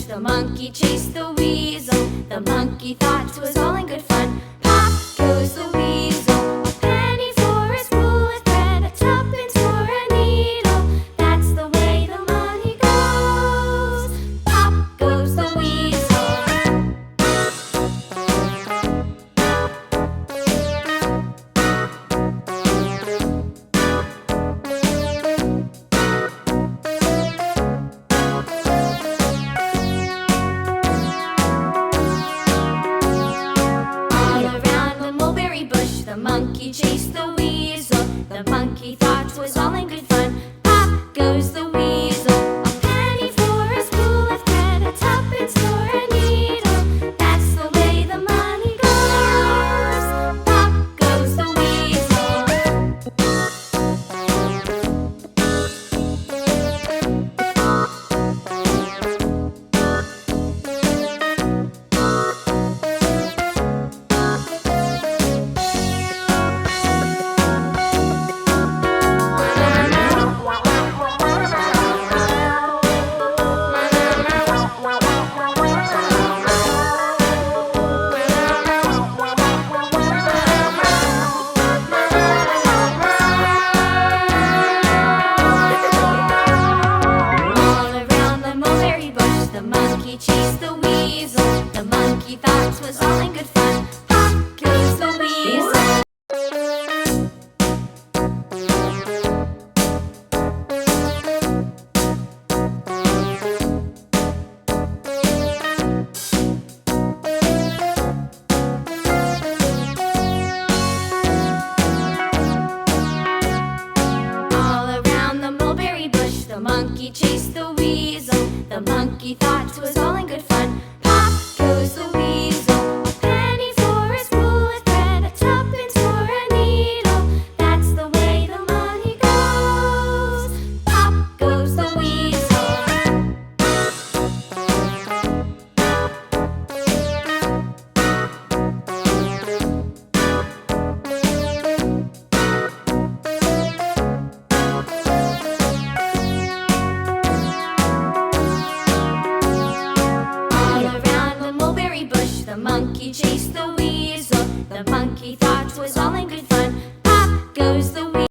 The monkey chased the weasel. The monkey thought 'twas all in good fun. Pop goes the weasel. A penny for a spool of thread, a tuppence for a needle. That's the way the money goes. Pop goes the weasel. The monkey chased the weasel. The monkey thought 'twas all in good fun. Pop goes the weasel. A penny for a spool of thread, a tuppence for a needle. That's the way the money goes. Pop goes the weasel. The monkey chased the weasel. The monkey thought 'twas all in good fun. Pop goes the weasel. All around the mulberry bush, the monkey chased